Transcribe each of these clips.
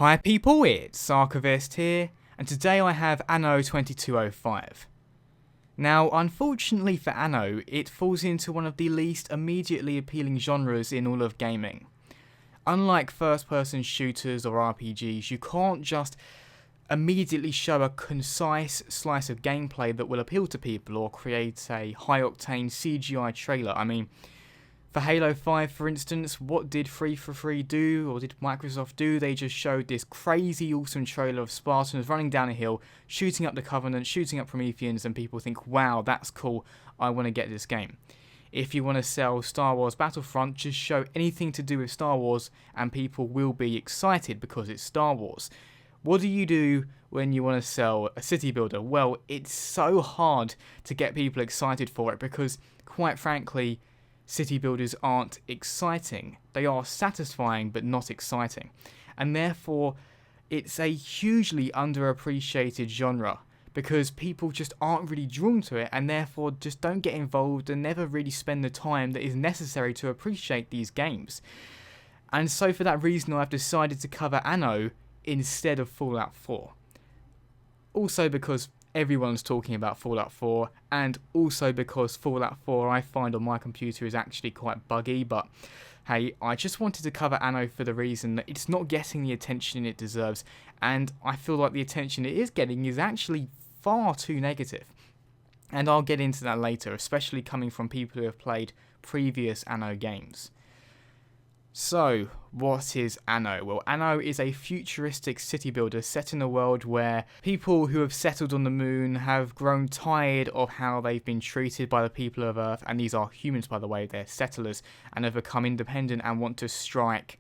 Hi people, it's Archivist here, and today I have Anno 2205. Now, unfortunately for Anno, it falls into one of the least immediately appealing genres in all of gaming. Unlike first-person shooters or RPGs, you can't just immediately show a concise slice of gameplay that will appeal to people or create a high-octane CGI trailer. I mean, for Halo 5, for instance, what did Free for Free do, or did Microsoft do? They just showed this crazy awesome trailer of Spartans running down a hill, shooting up the Covenant, shooting up Prometheans, and people think, wow, that's cool, I want to get this game. If you want to sell Star Wars Battlefront, just show anything to do with Star Wars, and people will be excited because it's Star Wars. What do you do when you want to sell a city builder? Well, it's so hard to get people excited for it because, quite frankly, city builders aren't exciting. They are satisfying but not exciting. And therefore, it's a hugely underappreciated genre because people just aren't really drawn to it and therefore just don't get involved and never really spend the time that is necessary to appreciate these games. And so for that reason, I've decided to cover Anno instead of Fallout 4. Also because everyone's talking about Fallout 4, and also because Fallout 4 I find on my computer is actually quite buggy, but hey, I just wanted to cover Anno for the reason that it's not getting the attention it deserves, and I feel like the attention it is getting is actually far too negative. And I'll get into that later, especially coming from people who have played previous Anno games. So, what is Anno? Well, Anno is a futuristic city builder set in a world where people who have settled on the moon have grown tired of how they've been treated by the people of Earth, and these are humans by the way, they're settlers, and have become independent and want to strike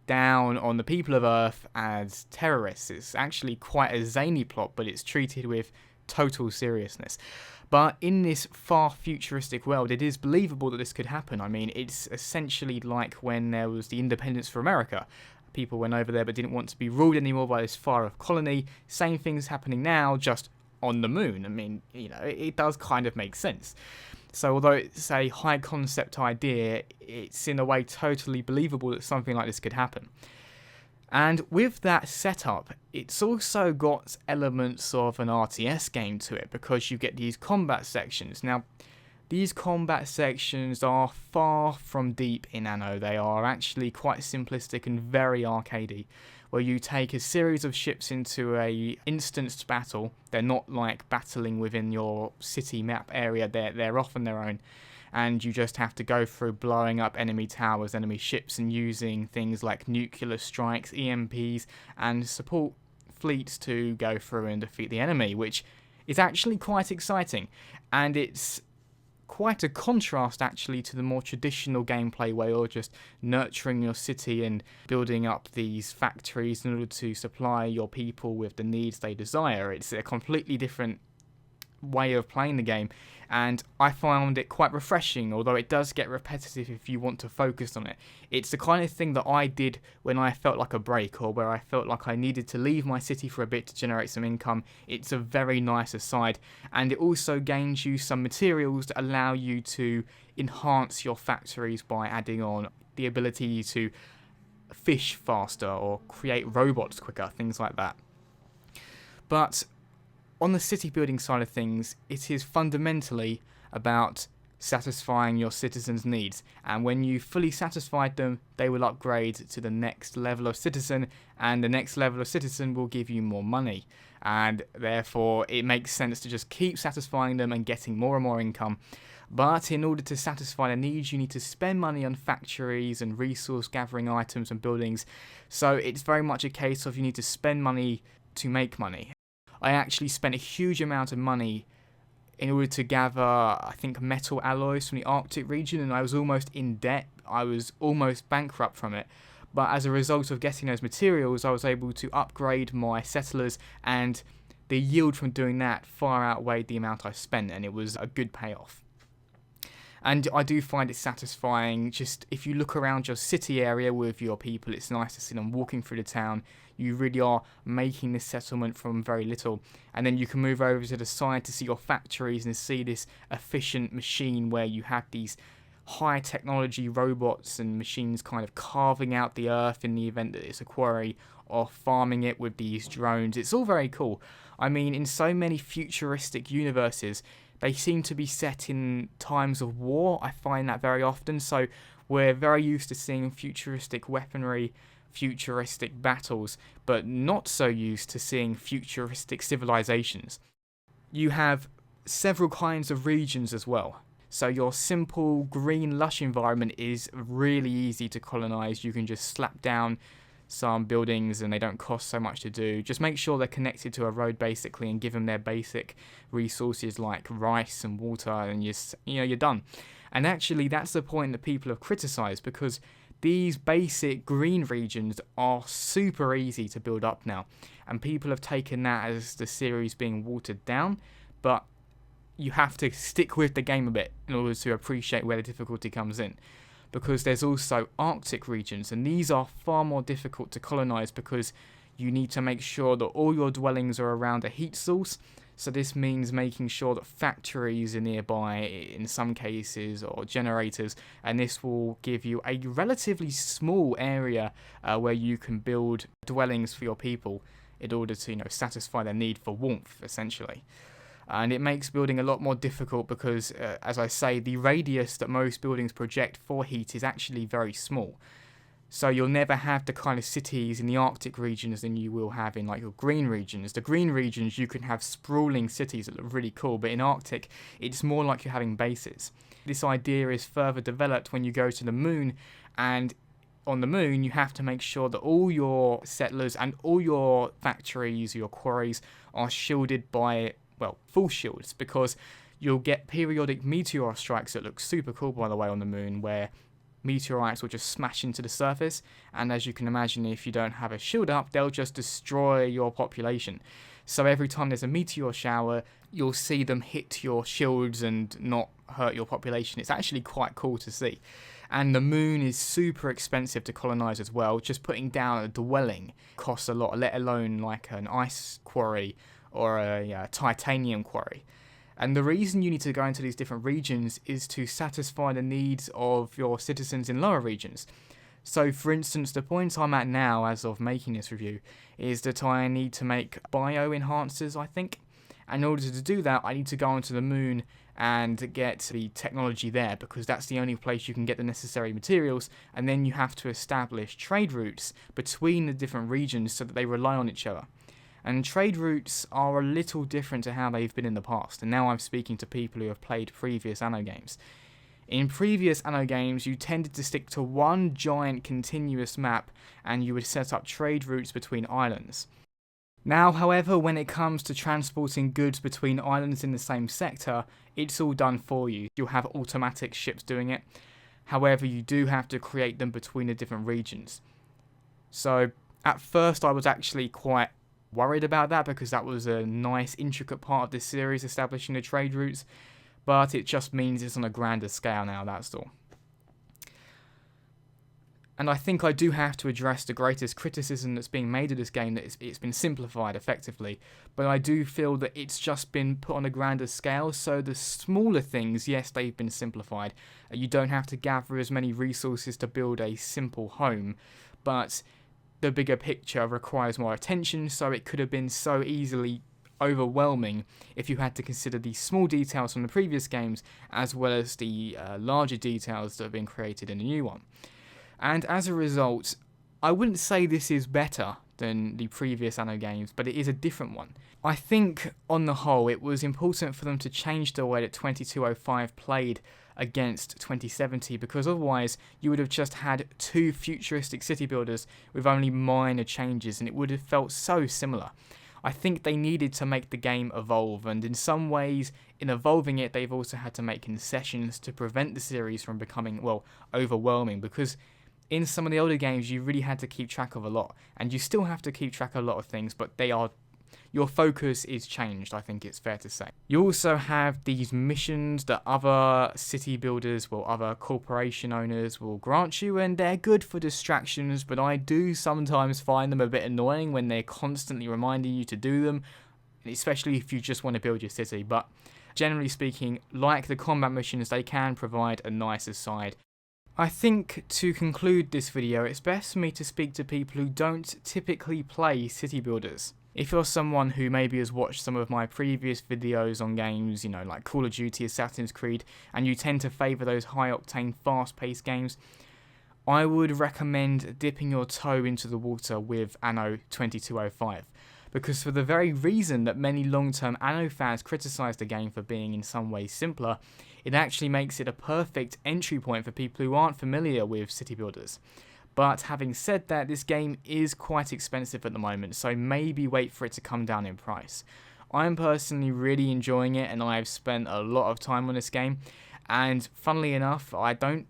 down on the people of Earth as terrorists. It's actually quite a zany plot, but it's treated with total seriousness. But in this far futuristic world, it is believable that this could happen. I mean, it's essentially like when there was the independence for America. People went over there but didn't want to be ruled anymore by this far-off colony. Same thing's happening now, just on the moon. I mean, you know, it does kind of make sense. So although it's a high-concept idea, it's in a way totally believable that something like this could happen. And with that setup, it's also got elements of an RTS game to it because you get these combat sections. Now, these combat sections are far from deep in Anno. They are actually quite simplistic and very arcadey, where you take a series of ships into a instanced battle. They're not like battling within your city map area, they're off on their own. And you just have to go through blowing up enemy towers, enemy ships, and using things like nuclear strikes, EMPs, and support fleets to go through and defeat the enemy, which is actually quite exciting. And it's quite a contrast, actually, to the more traditional gameplay where you're just nurturing your city and building up these factories in order to supply your people with the needs they desire. It's a completely different way of playing the game, and I found it quite refreshing, although it does get repetitive if you want to focus on it. It's the kind of thing that I did when I felt like a break, or where I felt like I needed to leave my city for a bit to generate some income. It's a very nice aside, and it also gains you some materials that allow you to enhance your factories by adding on the ability to fish faster or create robots quicker, things like that. But on the city building side of things, it is fundamentally about satisfying your citizens' needs, and when you've fully satisfied them, they will upgrade to the next level of citizen, and the next level of citizen will give you more money, and therefore it makes sense to just keep satisfying them and getting more and more income. But in order to satisfy their needs, you need to spend money on factories and resource gathering items and buildings, so it's very much a case of you need to spend money to make money. I actually spent a huge amount of money in order to gather, I think, metal alloys from the Arctic region, and I was almost in debt. I was almost bankrupt from it. But as a result of getting those materials, I was able to upgrade my settlers, and the yield from doing that far outweighed the amount I spent, and it was a good payoff. And I do find it satisfying, just if you look around your city area with your people, it's nice to see them walking through the town. You really are making this settlement from very little. And then you can move over to the side to see your factories and see this efficient machine where you have these high technology robots and machines kind of carving out the earth in the event that it's a quarry, or farming it with these drones. It's all very cool. I mean, in so many futuristic universes, they seem to be set in times of war. I find that very often. So we're very used to seeing futuristic weaponry, futuristic battles, but not so used to seeing futuristic civilizations. You have several kinds of regions as well. So your simple green lush environment is really easy to colonize. You can just slap down some buildings and they don't cost so much to do. Just make sure they're connected to a road basically and give them their basic resources like rice and water, and you're done. And actually that's the point that people have criticized, because these basic green regions are super easy to build up now, and people have taken that as the series being watered down, but you have to stick with the game a bit in order to appreciate where the difficulty comes in, because there's also Arctic regions, and these are far more difficult to colonize because you need to make sure that all your dwellings are around a heat source. So this means making sure that factories are nearby in some cases, or generators, and this will give you a relatively small area where you can build dwellings for your people in order to satisfy their need for warmth, essentially. And it makes building a lot more difficult because, as I say, the radius that most buildings project for heat is actually very small. So you'll never have the kind of cities in the Arctic regions than you will have in like your green regions. The green regions, you can have sprawling cities that look really cool, but in Arctic, it's more like you're having bases. This idea is further developed when you go to the moon, and on the moon, you have to make sure that all your settlers and all your factories, your quarries, are shielded by full shields, because you'll get periodic meteor strikes that look super cool, by the way, on the moon, where meteorites will just smash into the surface, and as you can imagine, if you don't have a shield up, they'll just destroy your population. So every time there's a meteor shower, you'll see them hit your shields and not hurt your population. It's actually quite cool to see. And the moon is super expensive to colonize as well. Just putting down a dwelling costs a lot, let alone like an ice quarry or a titanium quarry. And the reason you need to go into these different regions is to satisfy the needs of your citizens in lower regions. So for instance, the point I'm at now as of making this review is that I need to make bio-enhancers, I think. And in order to do that, I need to go onto the moon and get the technology there, because that's the only place you can get the necessary materials, and then you have to establish trade routes between the different regions so that they rely on each other. And trade routes are a little different to how they've been in the past, and now I'm speaking to people who have played previous Anno games. In previous Anno games, you tended to stick to one giant continuous map, and you would set up trade routes between islands. Now, however, when it comes to transporting goods between islands in the same sector, it's all done for you. You'll have automatic ships doing it. However, you do have to create them between the different regions. So, at first I was actually quite worried about that, because that was a nice intricate part of this series, establishing the trade routes, but it just means it's on a grander scale now, that's all. And I think I do have to address the greatest criticism that's being made of this game, that it's been simplified effectively, but I do feel that it's just been put on a grander scale. So the smaller things, yes, they've been simplified. You don't have to gather as many resources to build a simple home, but the bigger picture requires more attention, so it could have been so easily overwhelming if you had to consider the small details from the previous games as well as the larger details that have been created in the new one. And as a result, I wouldn't say this is better than the previous Anno games, but it is a different one. I think, on the whole, it was important for them to change the way that 2205 played against 2070, because otherwise you would have just had two futuristic city builders with only minor changes, and it would have felt so similar. I think they needed to make the game evolve, and in some ways, in evolving it, they've also had to make concessions to prevent the series from becoming, overwhelming, because in some of the older games you really had to keep track of a lot, and you still have to keep track of a lot of things, but your focus is changed, I think it's fair to say. You also have these missions that other city builders, other corporation owners will grant you, and they're good for distractions, but I do sometimes find them a bit annoying when they're constantly reminding you to do them, especially if you just want to build your city. But generally speaking, like the combat missions, they can provide a nice aside. I think to conclude this video, it's best for me to speak to people who don't typically play city builders. If you're someone who maybe has watched some of my previous videos on games, like Call of Duty, Assassin's Creed, and you tend to favour those high-octane, fast-paced games, I would recommend dipping your toe into the water with Anno 2205. Because for the very reason that many long-term Anno fans criticise the game for being in some ways simpler, it actually makes it a perfect entry point for people who aren't familiar with city builders. But having said that, this game is quite expensive at the moment, so maybe wait for it to come down in price. I'm personally really enjoying it, and I've spent a lot of time on this game, and funnily enough, I don't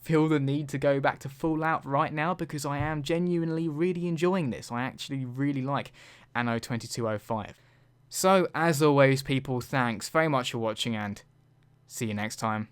feel the need to go back to Fallout right now because I am genuinely really enjoying this. I actually really like Anno 2205. So, as always people, thanks very much for watching and see you next time.